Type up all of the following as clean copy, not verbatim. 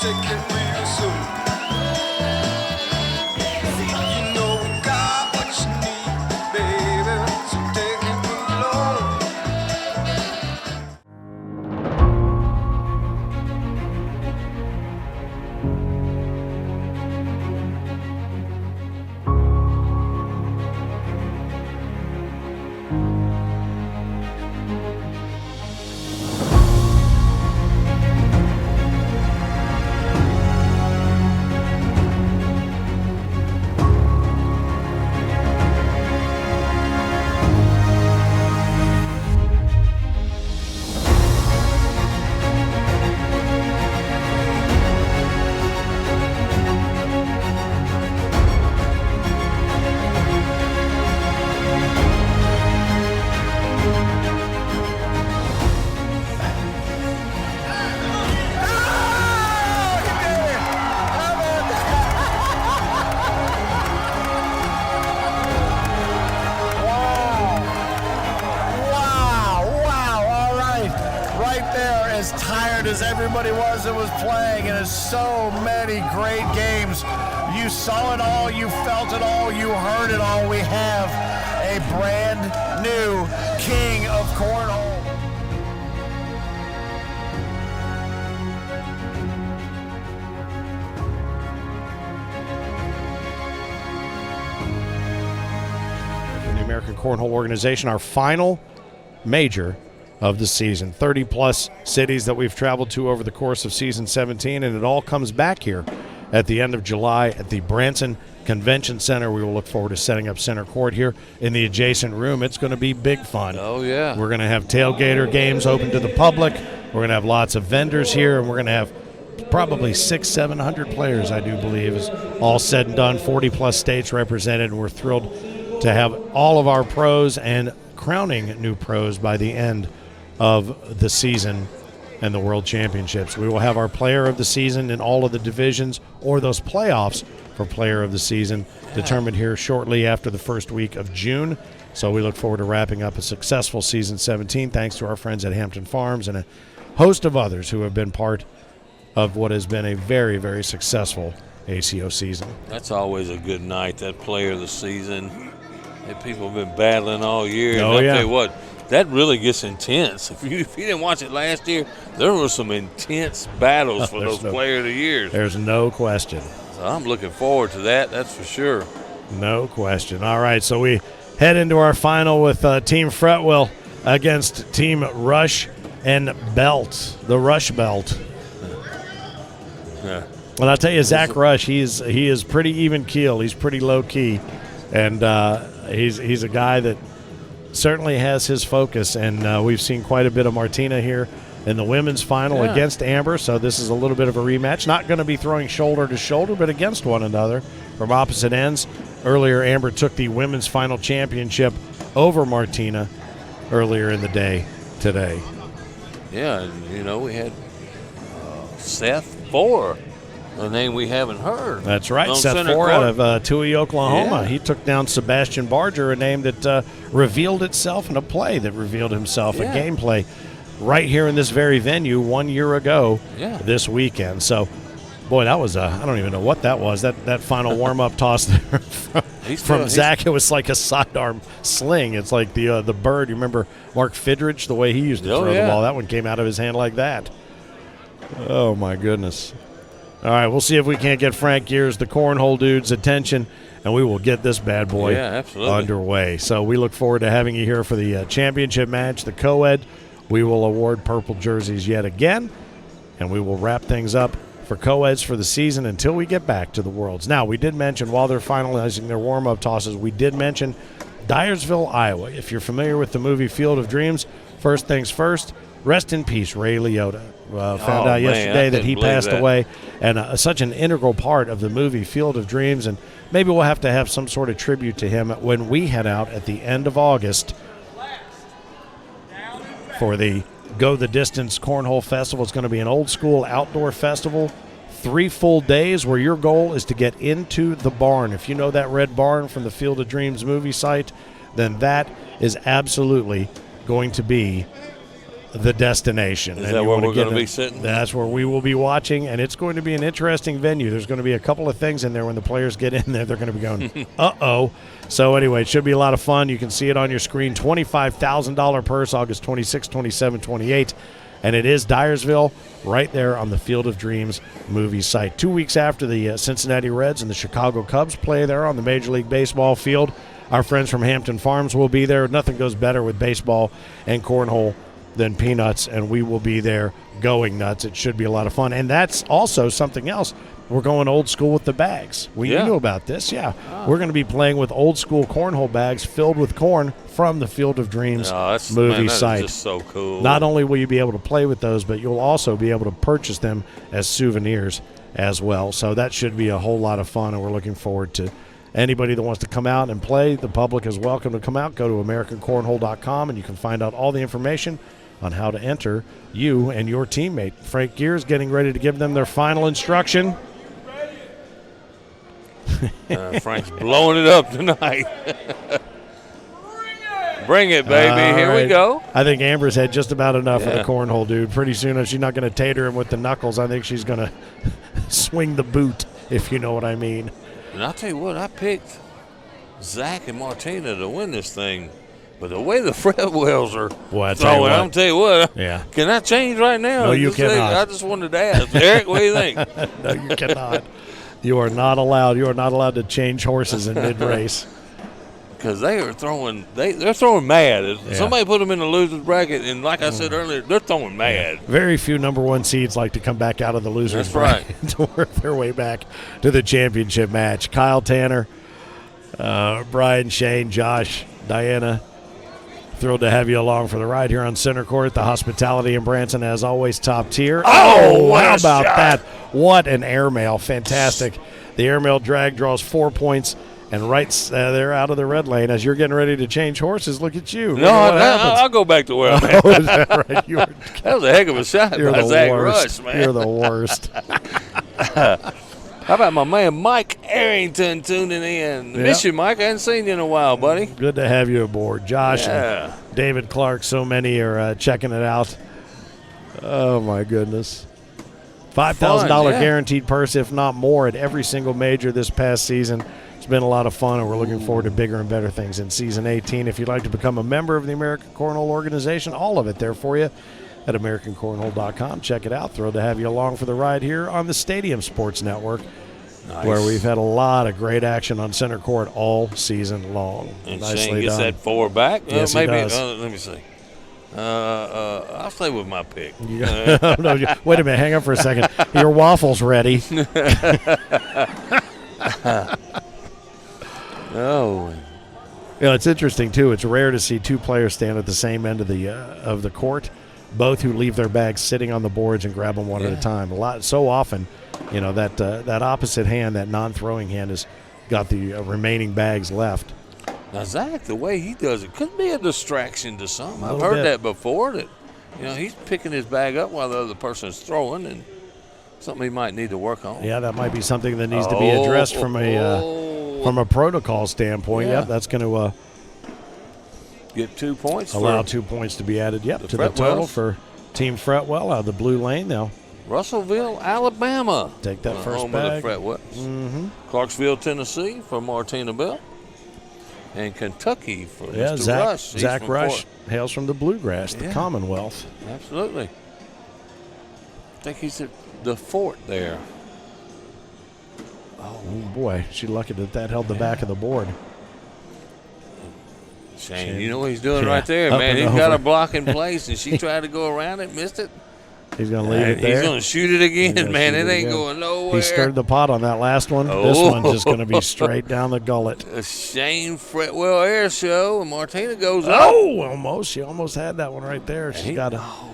take it real soon. You know we got what you need, baby, so take it along. As everybody was playing, and it's so many great games. You saw it all, you felt it all, you heard it all. We have a brand new king of cornhole. From the American Cornhole organization, our final major of the season. 30-plus cities that we've traveled to over the course of season 17, and it all comes back here at the end of July at the Branson Convention Center. We will look forward to setting up center court here in the adjacent room. It's going to be big fun. Oh, yeah. We're going to have tailgater games open to the public. We're going to have lots of vendors here, and we're going to have probably 600-700 players, I do believe, is all said and done. 40-plus states represented, and we're thrilled to have all of our pros and crowning new pros by the end of the season and the World Championships. We will have our player of the season in all of the divisions, or those playoffs for player of the season, determined here shortly after the first week of June. So we look forward to wrapping up a successful season 17, thanks to our friends at Hampton Farms and a host of others who have been part of what has been a very, very successful ACO season. That's always a good night, that player of the season. And people have been battling all year. Oh, and I'll yeah. tell you what, that really gets intense. If you didn't watch it last year, there were some intense battles for those player of the years. There's no question. So I'm looking forward to that, that's for sure. No question. All right, so we head into our final with Team Fretwell against Team Rush and Belt, the Rush Belt. Yeah. Well, I'll tell you, Zach Rush, he is pretty even keel. He's pretty low key, and he's a guy that certainly has his focus. And we've seen quite a bit of Martina here in the women's final against Amber. So this is a little bit of a rematch. Not going to be throwing shoulder to shoulder, but against one another from opposite ends. Earlier, Amber took the women's final championship over Martina earlier in the day today. Yeah, and you know, we had Seth Four, a name we haven't heard. That's right, Seth Four out of Toohey, Oklahoma. Yeah. He took down Sebastian Barger, a name that revealed itself in a play that revealed himself, a gameplay right here in this very venue 1 year ago this weekend. So, boy, that was I don't even know what that was. That final warm-up toss there from Zach, it was like a sidearm sling. It's like the bird. You remember Mark Fidrich, the way he used to throw the ball? That one came out of his hand like that. Oh, my goodness. All right, we'll see if we can't get Frank Gears, the cornhole dude's attention, and we will get this bad boy underway. So we look forward to having you here for the championship match, the co-ed. We will award purple jerseys yet again, and we will wrap things up for co-eds for the season until we get back to the Worlds. Now, we did mention, while they're finalizing their warm-up tosses, we did mention Dyersville, Iowa. If you're familiar with the movie Field of Dreams, first things first, rest in peace, Ray Liotta. Found out yesterday that he passed away, and such an integral part of the movie Field of Dreams, and maybe we'll have to have some sort of tribute to him when we head out at the end of August for the Go the Distance Cornhole Festival. It's going to be an old-school outdoor festival, 3 full days where your goal is to get into the barn. If you know that red barn from the Field of Dreams movie site, then that is absolutely going to be the destination. Is that where we're going to be sitting? That's where we will be watching, and it's going to be an interesting venue. There's going to be a couple of things in there when the players get in there. They're going to be going, uh-oh. So anyway, it should be a lot of fun. You can see it on your screen. $25,000 purse, August 26, 27, 28. And it is Dyersville, right there on the Field of Dreams movie site. 2 weeks after the Cincinnati Reds and the Chicago Cubs play there on the Major League Baseball field, our friends from Hampton Farms will be there. Nothing goes better with baseball and cornhole than peanuts, and we will be there going nuts. It should be a lot of fun. And that's also something else. We're going old school with the bags. You knew about this, yeah. We're going to be playing with old school cornhole bags filled with corn from the Field of Dreams movie site. That's just so cool. Not only will you be able to play with those, but you'll also be able to purchase them as souvenirs as well. So that should be a whole lot of fun, and we're looking forward to anybody that wants to come out and play. The public is welcome to come out. Go to AmericanCornhole.com, and you can find out all the information on how to enter, you and your teammate. Frank Gears getting ready to give them their final instruction. Frank's blowing it up tonight. Bring it, baby. Here we go. I think Amber's had just about enough of the cornhole, dude. Pretty soon, if she's not going to tater him with the knuckles, I think she's going to swing the boot, if you know what I mean. And I'll tell you what, I picked Zach and Martina to win this thing. But the way the Fretwells are throwing, I'm tell you what, can I change right now? No, you cannot. I just wanted to ask. Eric, what do you think? No, you cannot. You are not allowed. You are not allowed to change horses in mid-race. Because they are throwing, they're throwing mad. Somebody put them in the loser's bracket, and like I said earlier, they're throwing mad. Very few number one seeds like to come back out of the loser's bracket to work their way back to the championship match. Kyle Tanner, Brian, Shane, Josh, Diana, thrilled to have you along for the ride here on Center Court. The hospitality in Branson, as always, top tier. Oh, how about that? What an airmail. Fantastic. The airmail drag draws 4 points, and right there out of the red lane as you're getting ready to change horses. Look at you. No, I'll go back to where I'm at. Is that right? That was a heck of a shot by Zach Rush, man. You're the worst. How about my man Mike Arrington tuning in? Miss you, Mike. I hadn't seen you in a while, buddy. Good to have you aboard. Josh and David Clark, so many are checking it out. Oh, my goodness. $5,000 guaranteed purse, if not more, at every single major this past season. It's been a lot of fun, and we're looking forward to bigger and better things in Season 18. If you'd like to become a member of the American Cornhole organization, all of it there for you at AmericanCornhole.com. Check it out. Thrilled to have you along for the ride here on the Stadium Sports Network, where we've had a lot of great action on Center Court all season long. And Nicely Shane gets done. that 4 back. Yes, maybe, he does. Let me see. I'll stay with my pick. No, wait a minute. Hang on for a second. Your waffle's ready. Oh. You know, it's interesting, too. It's rare to see two players stand at the same end of the court, both who leave their bags sitting on the boards and grab them one at a time. So often, you know, that opposite hand, that non-throwing hand, has got the remaining bags left. Now, Zach, the way he does it could be a distraction to some. I've heard that before, that, you know, he's picking his bag up while the other person is throwing, and something he might need to work on. Yeah, that might be something that needs to be addressed from a protocol standpoint. Yep, that's going to get 2 points. Allow 2 points to be added, to the total for Team Fretwell out of the blue lane now. Russellville, Alabama. Take that first home bag. of the Fretwells. Clarksville, Tennessee for Martina Bell. And Kentucky for Mr. Rush. Zach Rush hails from the Bluegrass, the Commonwealth. Absolutely. I think he's at the fort there. Oh, boy. She's lucky that held the back of the board. Shane, you know what he's doing right there, man. He's got a block in place, and she tried to go around it, missed it. He's going to leave it there. He's going to shoot it again, man. It ain't going nowhere. He stirred the pot on that last one. This one's just going to be straight down the gullet. A Shane Fretwell air show, and Martina goes up. Oh, almost. She almost had that one right there. She's got a whole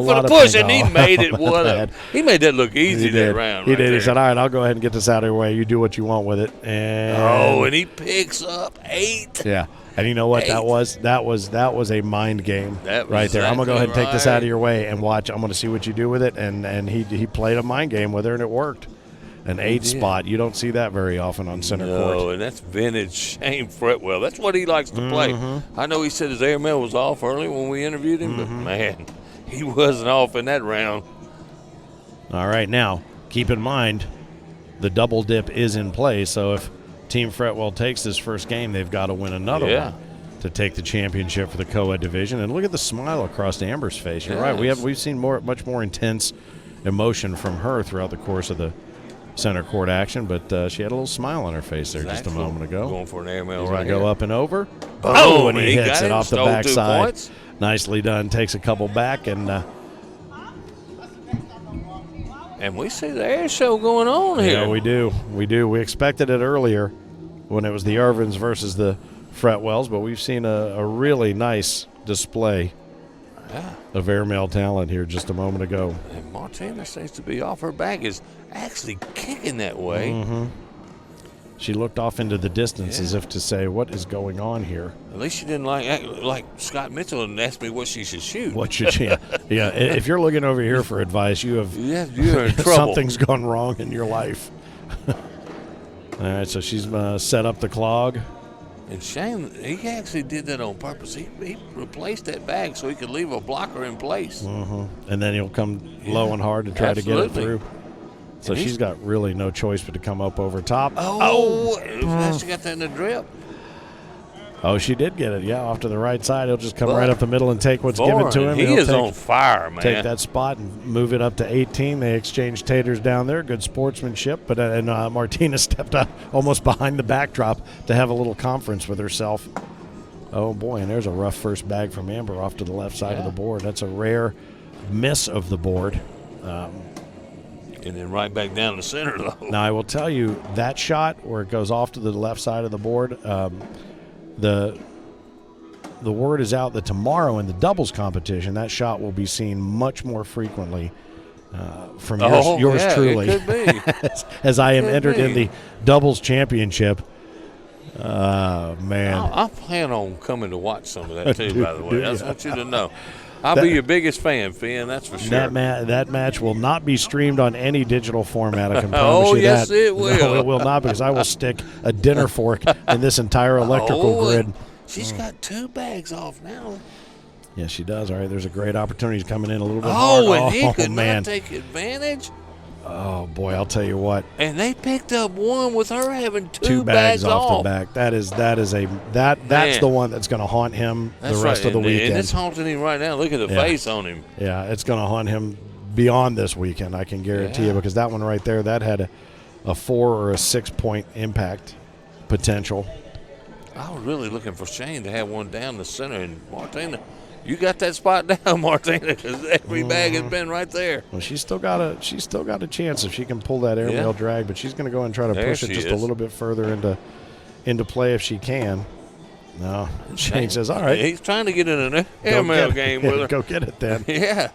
went for the push, and he made it. He made that look easy that round. He did. He said, all right, I'll go ahead and get this out of your way. You do what you want with it. And he picks up 8. Yeah. And you know what that was? That was a mind game right there. I'm going to go ahead and take this out of your way and watch. I'm going to see what you do with it. And he played a mind game with her, and it worked. An 8 spot. You don't see that very often on Center Court. No, and that's vintage Shane Fretwell. That's what he likes to play. I know he said his airmail was off early when we interviewed him, but, man, he wasn't off in that round. All right, now keep in mind the double dip is in play, so if Team Fretwell takes this first game, they've got to win another one to take the championship for the co-ed division. And look at the smile across Amber's face. You're right. We've seen much more intense emotion from her throughout the course of the center court action, but she had a little smile on her face there just a moment ago. Going for an airmail He's right going to go up and over. Boom, and he hits it off the backside. 2 Nicely done. Takes a couple back, and we see the air show going on here. Yeah, we do. We expected it earlier when it was the Irvins versus the Fretwells, but we've seen a really nice display of airmail talent here just a moment ago. And Martina seems to be off her back, is actually kicking that way. Mm-hmm. She looked off into the distance as if to say, what is going on here? At least she didn't like Scott Mitchell and ask me what she should shoot. What should she? Yeah, if you're looking over here for advice, you're in trouble. Something's gone wrong in your life. All right, so she's set up the clog. And Shane, he actually did that on purpose. He replaced that bag so he could leave a blocker in place. Mm-hmm. And then he'll come low and hard to try to get it through. So she's got really no choice but to come up over top. She got that in the drip. Oh, she did get it. Yeah, off to the right side. He'll just come right up the middle and take what's given to him. He is on fire, man. Take that spot and move it up to 18. They exchange taters down there. Good sportsmanship. But Martina stepped up almost behind the backdrop to have a little conference with herself. Oh, boy, and there's a rough first bag from Amber off to the left side of the board. That's a rare miss of the board. And then right back down the center, though. Now, I will tell you, that shot where it goes off to the left side of the board, the word is out that tomorrow in the doubles competition, that shot will be seen much more frequently from yours truly. It could be. as I am entered in the doubles championship. Man. I plan on coming to watch some of that, too, by the way. I just want you to know. I'll be your biggest fan, Finn, that's for sure. That match will not be streamed on any digital format, I can promise you yes, that. it will. No, it will not, because I will stick a dinner fork in this entire electrical grid. She's got 2 bags off now. Yes, she does. All right, there's a great opportunity coming in a little bit hard. And he could not take advantage. Oh, boy, I'll tell you what. And they picked up one with her having 2 bags off the back. That's the one that's going to haunt him the rest of the weekend. And it's haunting him right now. Look at the face on him. Yeah, it's going to haunt him beyond this weekend, I can guarantee you, because that one right there, that had a 4 or a 6 point impact potential. I was really looking for Shane to have one down the center, and Martina, you got that spot down, Martina, because every bag has been right there. Well, she's still got a chance if she can pull that airmail drag, but she's going to go and try to push it just a little bit further into play if she can. No, Shane says, all right. He's trying to get in an airmail game with her. Go get it then. Yeah.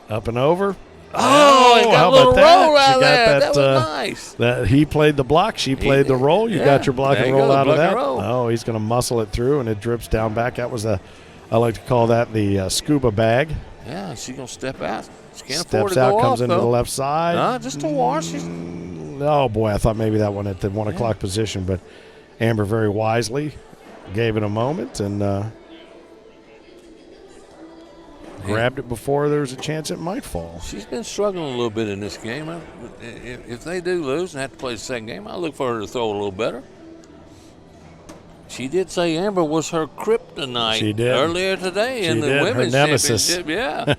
Up and over. Oh, got a little roll out there. That was nice. He played the block. She played the roll. You got your block and roll out of that. Oh, he's going to muscle it through, and it drips down back. That was I like to call that the scuba bag. Yeah, she's going to step out. She can't Steps afford to out, go comes off, into though. the left side. Just to wash. Oh, boy, I thought maybe that one at the 1 o'clock position, but Amber very wisely gave it a moment and grabbed it before there was a chance it might fall. She's been struggling a little bit in this game. If they do lose and have to play the second game, I look for her to throw a little better. She did say Amber was her kryptonite She did. earlier today in the women's championship. Yeah.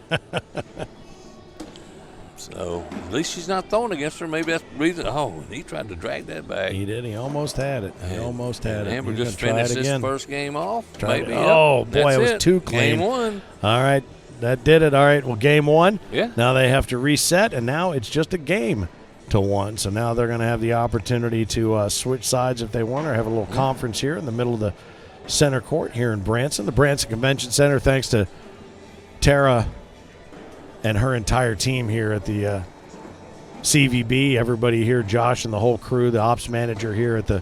So at least she's not throwing against her. Maybe that's the reason. Oh, he tried to drag that back. He did. He almost had it. Amber just finished his first game off. Maybe. Oh, boy, it was too clean. Game 1. All right. That did it. All right. Well, game 1. Yeah. Now they have to reset, and now it's just a game to 1. So now they're going to have the opportunity to switch sides if they want, or have a little conference here in the middle of the center court here in Branson. The Branson Convention Center, thanks to Tara and her entire team here at the CVB. Everybody here, Josh and the whole crew, the ops manager here at the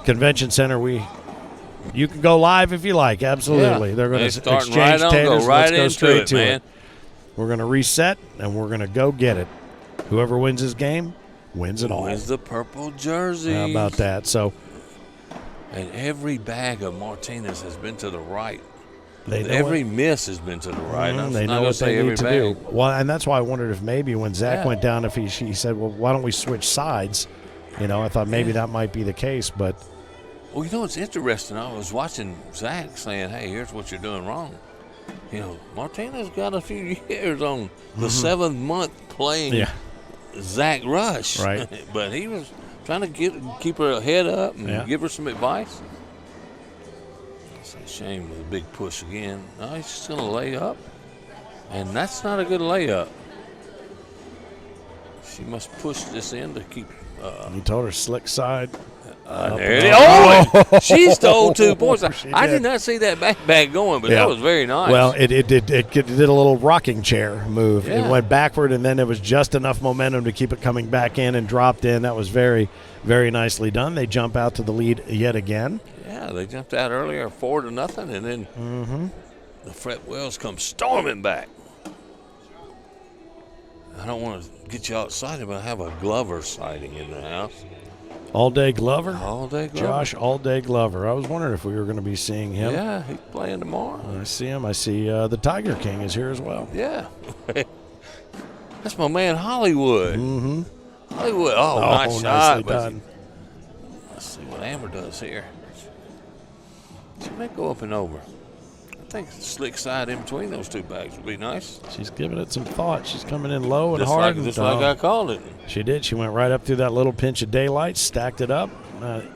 Convention Center. You can go live if you like. Absolutely. Yeah. They're going to exchange right on, taters. go right Let's go into straight it, to man. it. We're going to reset, and we're going to go get it. Whoever wins this game wins it all. Wins the purple jersey. How about that? So, and every bag of Martinez has been to the right. Every miss has been to the right. They know what they need to do. Well, and that's why I wondered if maybe when Zach went down, if he said, well, why don't we switch sides? I thought maybe that might be the case, but. Well, it's interesting. I was watching Zach saying, hey, here's what you're doing wrong. Martina's got a few years on the 7th month playing Zach Rush. Right. But he was trying to keep her head up and give her some advice. It's a shame with a big push again. No, he's just going to lay up. And that's not a good layup. She must push this in to keep. You told her slick side. There it is. Oh, she stole 2 points. I did not see that back going, but that was very nice. Well, it did a little rocking chair move. Yeah. It went backward, and then it was just enough momentum to keep it coming back in and dropped in. That was very, very nicely done. They jump out to the lead yet again. Yeah, they jumped out earlier 4-0, and then the Fretwells come storming back. I don't want to get you all excited, but I have a Glover sighting in the house. All-day Glover? All-day Glover. Josh All-Day Glover. I was wondering if we were going to be seeing him. Yeah, he's playing tomorrow. I see him. I see the Tiger King is here as well. Yeah. That's my man Hollywood. Mm-hmm. Hollywood. Oh, nice shot. Done. Let's see what Amber does here. She may go up and over. I think the slick side in between those 2 bags would be nice. She's giving it some thought. She's coming in low and hard. Just like I called it. She did. She went right up through that little pinch of daylight, stacked it up.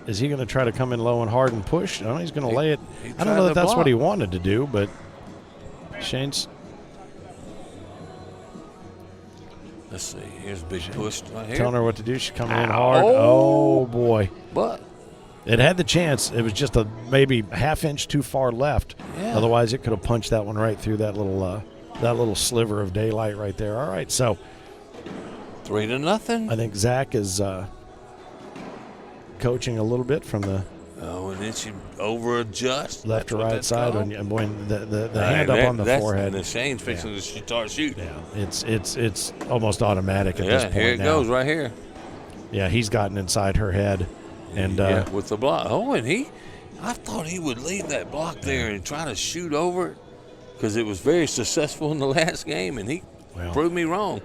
Is he going to try to come in low and hard and push? No, he's going to lay it. I don't know if that's what he wanted to do, but Shane's. Let's see. Here's a big push right here. Telling her what to do. She's coming in hard. Oh, boy. But it had the chance. It was just maybe half-inch too far left. Yeah. Otherwise, it could have punched that one right through that little sliver of daylight right there. All right, so 3-0. I think Zach is coaching a little bit from the and then she over-adjusts. left to right side. And when the hand up on the forehead. And Shane's fixing to start shooting. Yeah, it's almost automatic at this point. Here it goes right here. Yeah, he's gotten inside her head. And with the block. Oh, and I thought he would leave that block there and try to shoot over it because it was very successful in the last game, and he proved me wrong.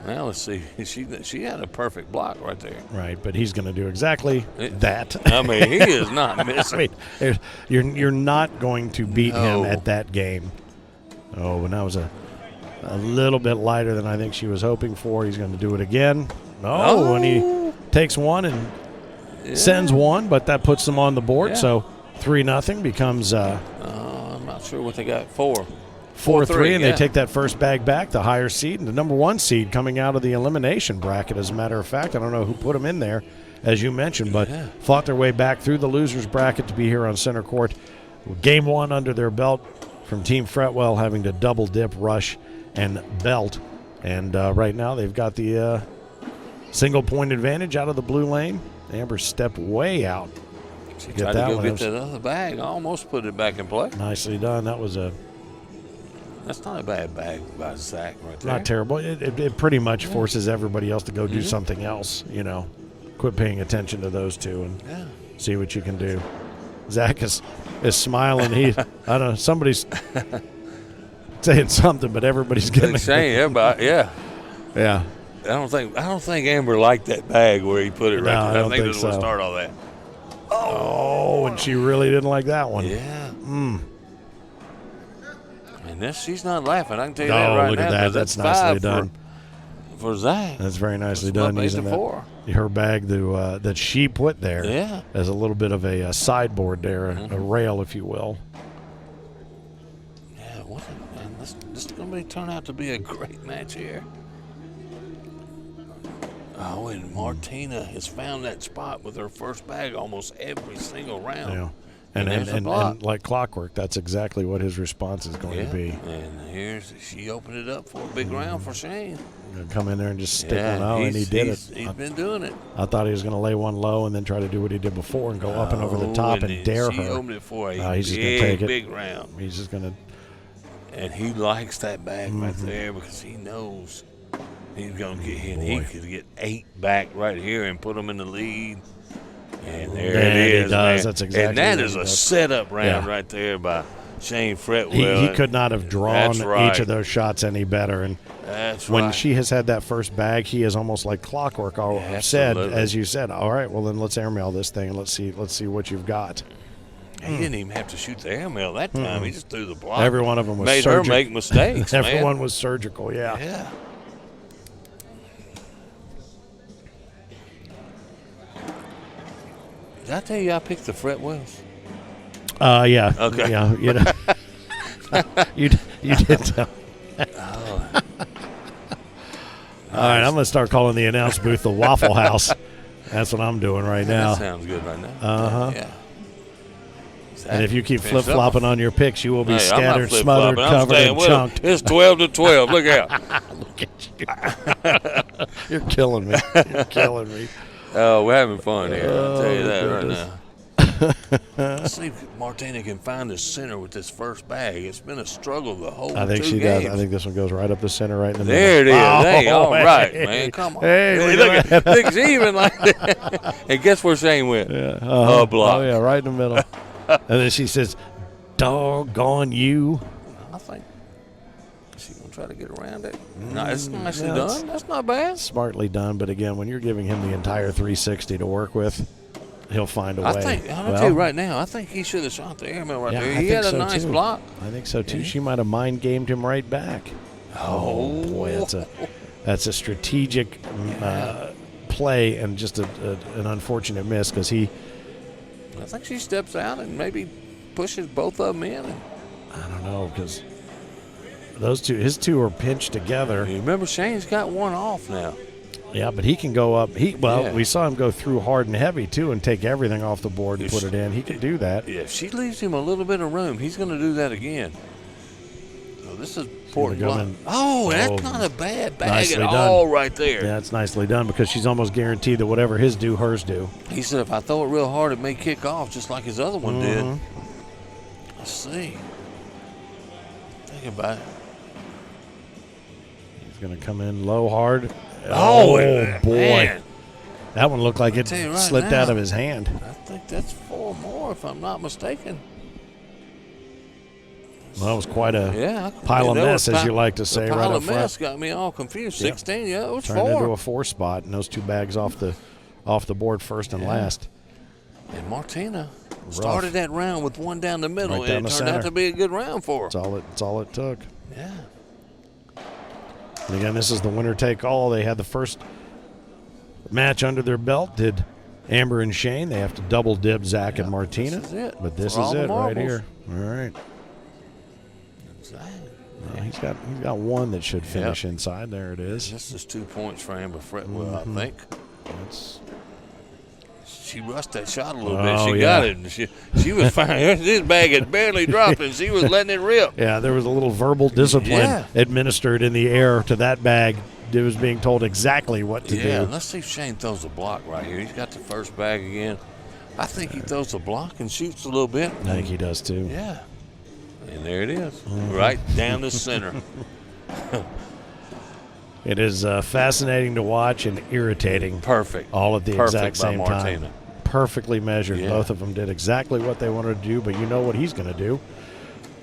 Now let's see. She had a perfect block right there. Right, but he's going to do exactly that. I mean, he is not missing. I mean, you're not going to beat him at that game. Oh, and that was a little bit lighter than I think she was hoping for. He's going to do it again. No, and he takes one and sends one, but that puts them on the board. So 3-0 becomes. I'm not sure what they got. 4-3, and they take that first bag back, the higher seed, and the number 1 seed coming out of the elimination bracket. As a matter of fact, I don't know who put them in there, as you mentioned, but fought their way back through the losers bracket to be here on center court. Game 1 under their belt from Team Fretwell, having to double dip, rush, and belt. And right now they've got the single point advantage out of the blue lane. Amber stepped way out. She tried to go get that other bag. Almost put it back in play. Nicely done. That's not a bad bag by Zach right there. Not terrible. It pretty much forces everybody else to go do something else, Quit paying attention to those two and see what you can do. Zach is smiling. I don't know, somebody's saying something, but everybody's getting saying everybody, yeah. I don't think Amber liked that bag where he put it right there. I think that's what started all that. Oh, and she really didn't like that one. Yeah. And she's not laughing. I can tell you that right now. Look at that. That's nicely done. For Zach. That's very nicely done. Using her bag that she put there as a little bit of a sideboard there, a rail, if you will. Yeah, this is going to turn out to be a great match here. Oh, and Martina has found that spot with her first bag almost every single round. Yeah. And like clockwork, that's exactly what his response is going to be. And she opened it up for a big round for Shane. Come in there and just stick one out, and he did it. He's been doing it. I thought he was going to lay one low and then try to do what he did before and go up and over the top and dare her. She opened it for a big round. He's just going to. And he likes that bag right there because he knows he's going to get hit. He could get 8 back right here and put them in the lead. And there it is, he does. man. That's exactly and that what is he a does. setup round Yeah. right there by Shane Fretwell. He could not have drawn That's right. each of those shots any better. And That's when right. she has had that first bag, he is almost like clockwork. Absolutely. As you said, all right, well then let's airmail this thing and let's see what you've got. He didn't even have to shoot the airmail that time. He just threw the block. Every one of them was made her make mistakes. Everyone man. was surgical. Yeah. Yeah. Did I tell you I picked the Fretwells? Yeah. Okay. Yeah. You know, you did tell. Oh. All right, I'm going to start calling the announce booth the Waffle House. That's what I'm doing right now. That sounds good right now. Uh-huh. Yeah. And if you keep Finish flip-flopping on your picks, you will be Hey, I'm not scattered, flip-flopping. smothered, I'm covered, staying and with 'em. chunked. It's 12-12. Look out. Look at you. You're killing me. You're killing me. Oh, we're having fun here. I'll tell you Oh, that goodness. right now. Let's see if Martina can find the center with this first bag. It's been a struggle the whole I think two she games. does. I think this one goes right up the center, right in the middle. There it is. Hey, Oh, all right, hey. man. Come on. Hey, look at look, she even like that. And guess where Shane went? Yeah, A block. Oh, yeah, right in the middle. And then she says, doggone you. I think she's going to try to get around it. No, it's nicely yeah, it's- done. That's not bad. Smartly done, but again, when you're giving him the entire 360 to work with, he'll find a way. I'm going to tell you right now, I think he should have shot the airmail right Yeah, there. I He think had a so, nice too. block. I think so too. She might have mind gamed him right back. Oh boy, that's a strategic play and just an unfortunate miss because he. I think she steps out and maybe pushes both of them in. And I don't know because his two are pinched together. you remember Shane's got one off now. Yeah, but he can go up. Yeah. We saw him go through hard and heavy too, and take everything off the board and put it in. He can do that. If she leaves him a little bit of room, he's going to do that again. So this is important come block. in. Oh, that's Oh, not a bad bag nicely at done. all right there. Yeah, it's nicely done because she's almost guaranteed that whatever his do, hers do. He said if I throw it real hard, it may kick off just like his other one did. Let's see. Think about it. He's going to come in low hard. Oh, boy. man. That one looked like it tell you right slipped now. out of his hand. I think that's 4 more if I'm not mistaken. Well, that was quite a Yeah. pile of that mess, was as you like to say, the right pile up of front. mess got me all confused. 16, yeah, it was Turned into 4. a 4 spot, and those 2 bags off the board first and last. And Martina started that round with one down the middle, Right down and it the turned out center. to be a good round for her. That's all it took. Yeah. And again, this is the winner take all. They had the first match under their belt. Did Amber and Shane? They have to double dib Zach and Martina. This is it. But this For all is the it right marbles. here. All right. He's got one that should finish inside. There it is. This is 2 points for Amber Fretwell, I think. That's, She rushed that shot a little Oh, bit. She yeah. got it. And she was fine. This bag had barely dropped, and she was letting it rip. yeah, there was a little verbal discipline Yeah. administered in the air to that bag. It was being told exactly what to Yeah, do. let's see if Shane throws a block right here. He's got the first bag again. I think he throws a block and shoots a little bit. I think he does too. Yeah. And there it is, right down the center. It is fascinating to watch and irritating. Perfect. All at the Perfect exact by same Martina. time. Perfectly measured. Yeah. Both of them did exactly what they wanted to do, but you know what he's going to do.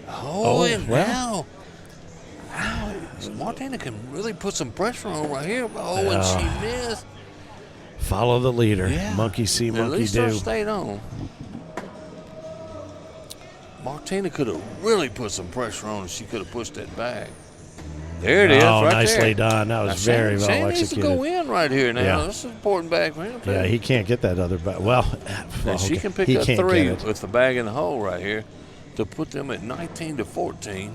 Oh, and well. now Martina can really put some pressure on right here. Oh, and she missed. Follow the leader. Yeah. Monkey see, At monkey least her do. stayed on. Martina could have really put some pressure on if she could have pushed that back. There it is, Oh, right nicely there. done. That was Now, very Shane well needs executed. to go in right here now. Yeah. This is an important bag for him, too. Yeah, he can't get that other bag. Well, And she okay. can pick He up can't 3 get it. with the bag in the hole right here to put them at 19-14.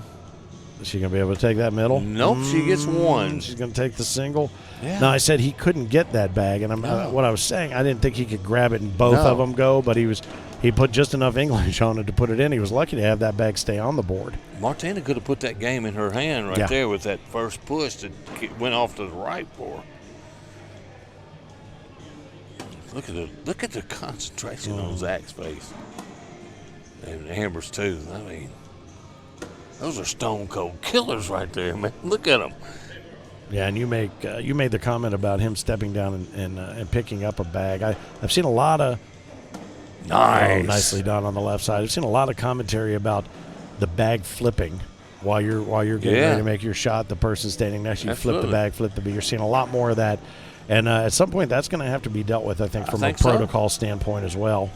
Is she going to be able to take that middle? Nope, she gets 1. She's going to take the single. Yeah. No, I said he couldn't get that bag, and what I was saying, I didn't think he could grab it and both No. of them go, but he put just enough English on it to put it in. He was lucky to have that bag stay on the board. Martina could have put that game in her hand right Yeah. there with that first push that went off to the right for her. Look at the concentration on Zach's face. And Amber's too. I mean, those are stone cold killers right there, man. Look at them. Yeah, and you made the comment about him stepping down and picking up a bag. I've seen a lot of Nice. Oh, nicely done on the left side. I've seen a lot of commentary about the bag flipping while you're getting ready to make your shot. The person standing next to you flip the bag, flip the bag. You're seeing a lot more of that. And at some point, that's going to have to be dealt with, I think, from a protocol standpoint as well.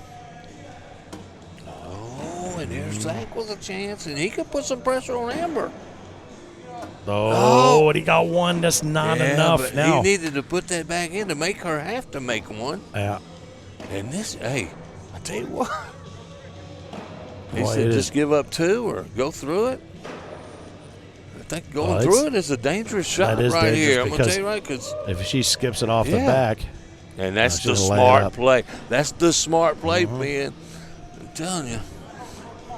Oh, and there's Zach with a chance, and he could put some pressure on Amber. Oh, and he got one. That's not enough but now. He needed to put that back in to make her have to make one. Yeah. And this, hey, I tell you what. He said just give up 2 or go through it. I think going through it is a dangerous shot right here. I'm going to tell you right, because if she skips it off the back. And that's the smart play. That's the smart play, man. I'm telling you.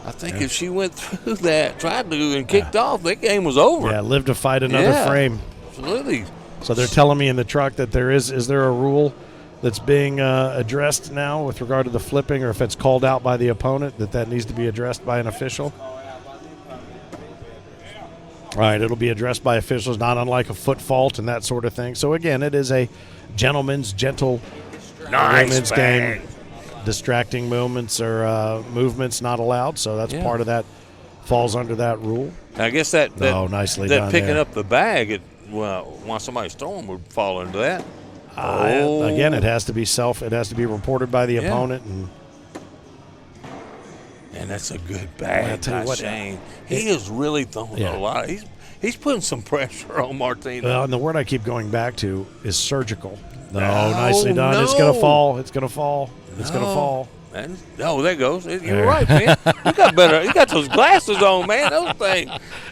I think if she went through that, tried to, and kicked off, that game was over. Yeah, live to fight another frame. Absolutely. So they're telling me in the truck that is there a rule that's being addressed now with regard to the flipping, or if it's called out by the opponent, that needs to be addressed by an official? All right, it'll be addressed by officials, not unlike a foot fault and that sort of thing. So, again, it is a gentleman's gentle women's game. Distracting movements or movements not allowed, so that's part of that, falls under that rule. I guess that nicely that done picking there. up the bag, while somebody's throwing would fall into that. Again, it has to be reported by the opponent, and that's a good bag by Shane. He is really throwing a lot. He's putting some pressure on Martina. Well, and the word I keep going back to is surgical. Nicely done. No. It's going to fall. It's going to fall. It's going to fall. Man. Oh, there goes. You're right, man. You got those glasses on, man. Those things.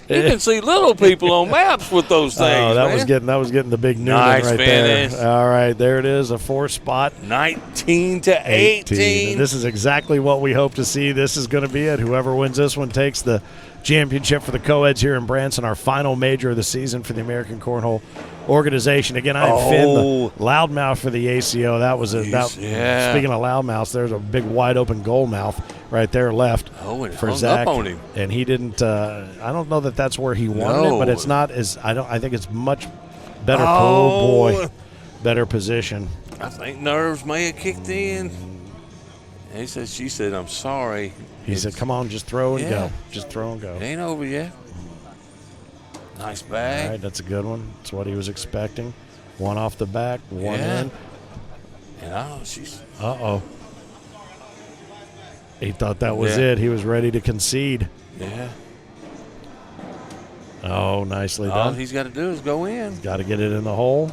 You can see little people on maps with those things. Oh, that was getting the big Newman right there. All right, there it is, a 4-spot. 19-18. And this is exactly what we hope to see. This is going to be it. Whoever wins this one takes the championship for the co-eds here in Branson, our final major of the season for the American Cornhole organization. Again, I had Finn, the loudmouth for the ACO. That was speaking of loudmouths, there's a big wide open goal mouth right there left for Zach. Up on him. And he didn't. I don't know that that's where he wanted it, but it's not as. I think it's much better. Better position. I think nerves may have kicked in. And she said, "I'm sorry." He said, "Come on, just throw and go. Just throw and go." It ain't over yet. Nice bag. All right, that's a good one. That's what he was expecting. One off the back, one in. And she's. He thought that was it. He was ready to concede. Yeah. Oh, nicely done. All he's got to do is go in. He's got to get it in the hole.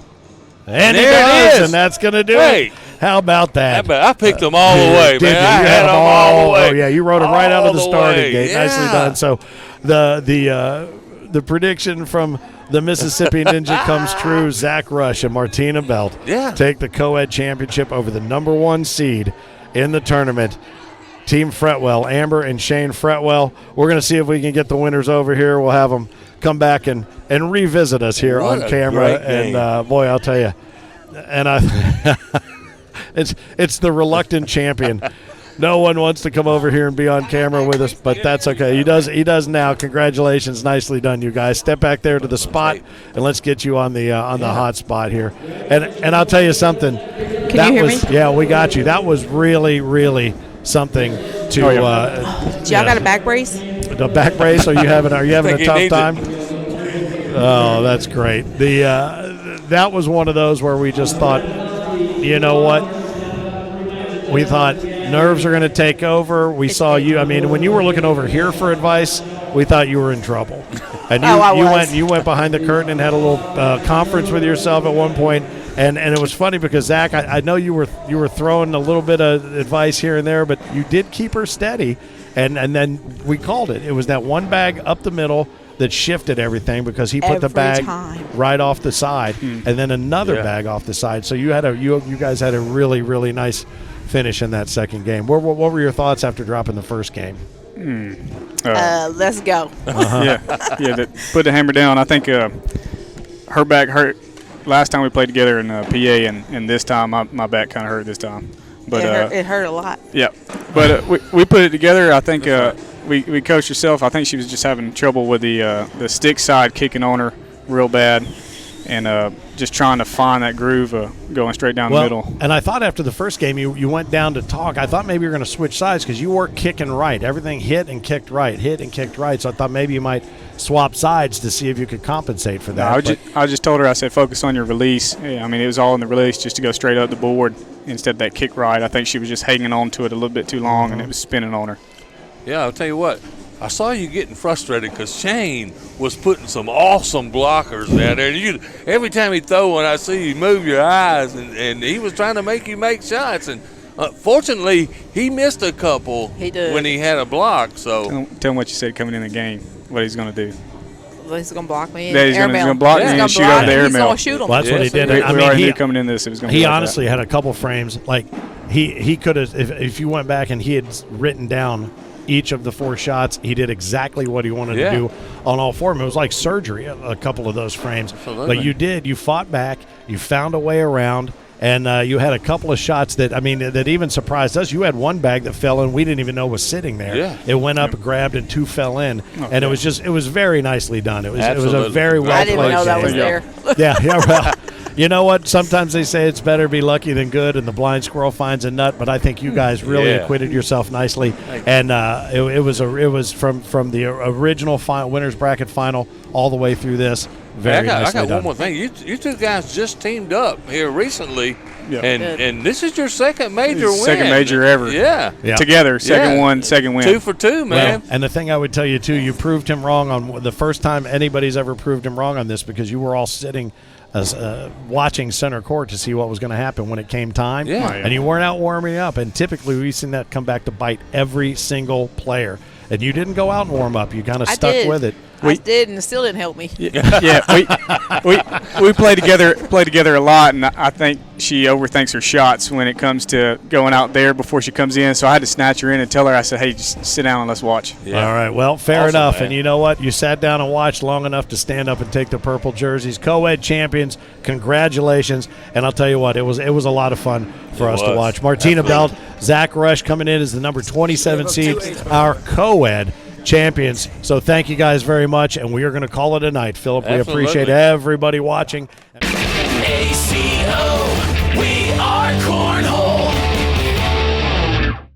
And he does, and that's going to do it. How about that? I picked them all the way, man. I had them all the way. Oh, yeah, you wrote them right out of the starting gate. Yeah. Nicely done. So the prediction from the Mississippi Ninja comes true. Zach Rush and Martina Belt take the co-ed championship over the number 1 seed in the tournament. Team Fretwell, Amber and Shane Fretwell. We're going to see if we can get the winners over here. We'll have them come back and revisit us here on camera. And boy, I'll tell you, and it's the reluctant champion. No one wants to come over here and be on camera with us, but that's okay. He does now. Congratulations, nicely done, you guys. Step back there to the spot, and let's get you on the hot spot here. And I'll tell you something. Can you hear me? Yeah, we got you. That was really, really something to. Do y'all got a back brace? The back brace? Are you having a tough time? Oh, that's great. That was one of those where we just thought, you know what? We thought nerves are going to take over. We saw you. I mean, when you were looking over here for advice, we thought you were in trouble. And you went behind the curtain and had a little conference with yourself at one point. And it was funny because, Zach, I know you were throwing a little bit of advice here and there, but you did keep her steady. And then we called it. It was that one bag up the middle that shifted everything because he put the bag right off the side, and then another bag off the side. So you guys had a really, really nice finish in that second game. What were your thoughts after dropping the first game? Let's go. Put the hammer down. I think her back hurt last time we played together in PA, and this time my back kind of hurt this time. But it hurt a lot. Yeah, but we put it together. I think we coached herself. I think she was just having trouble with the stick side kicking on her real bad, and just trying to find that groove going straight down the middle. And I thought after the first game you went down to talk. I thought maybe you were going to switch sides because you were kicking right. Everything hit and kicked right. So I thought maybe you might swap sides to see if you could compensate for that. No, I just told her, I said, focus on your release. Yeah, I mean, it was all in the release just to go straight up the board instead of that kick right. I think she was just hanging on to it a little bit too long, and it was spinning on her. Yeah, I'll tell you what. I saw you getting frustrated because Shane was putting some awesome blockers down there. And every time he throw one, I see you move your eyes, and he was trying to make you make shots. And fortunately, he missed a couple when he had a block. So tell him what you said coming in the game, what he's going to do. Well, he's going to block me. Yeah, he's going to block me and shoot over the air mail. Shoot him. Well, that's what he did. We already knew coming in this it was going to be like honestly that. had a couple frames. Like he could have, if you went back and he had written down each of the 4 shots, he did exactly what he wanted to do on all 4 of them. It was like surgery, a couple of those frames. Absolutely. But you fought back, you found a way around, and you had a couple of shots that even surprised us. You had one bag that fell in, we didn't even know was sitting there. Yeah. It went up, grabbed, and 2 fell in, and it was very nicely done. It was Absolutely. a very well I played didn't know that was game. there. Yeah, well, you know what? Sometimes they say it's better be lucky than good, and the blind squirrel finds a nut. But I think you guys really acquitted yourself nicely, and it was from the original winners bracket final all the way through this. Very nicely I got done. one more thing. You two guys just teamed up here recently, and this is your second major win. Second major ever. Yeah. Together, second win. 2 for 2, man. Well, and the thing I would tell you too, you proved him wrong on the first time anybody's ever proved him wrong on this, because you were all sitting watching center court to see what was going to happen when it came time. Yeah. And you weren't out warming up. And typically we've seen that come back to bite every single player. And you didn't go out and warm up. You kind of stuck with it. I did, and it still didn't help me. We play together a lot, and I think she overthinks her shots when it comes to going out there before she comes in. So I had to snatch her in and tell her, I said, hey, just sit down and let's watch. Yeah. All right, well, fair Awesome, enough. man. And you know what? You sat down and watched long enough to stand up and take the purple jerseys. Co-ed champions, congratulations. And I'll tell you what, it was a lot of fun for us to watch. Martina Belt, Zach Rush coming in as the number 27 seed, our co-ed champions. So thank you guys very much, and we are going to call it a night. Philip, we appreciate everybody watching.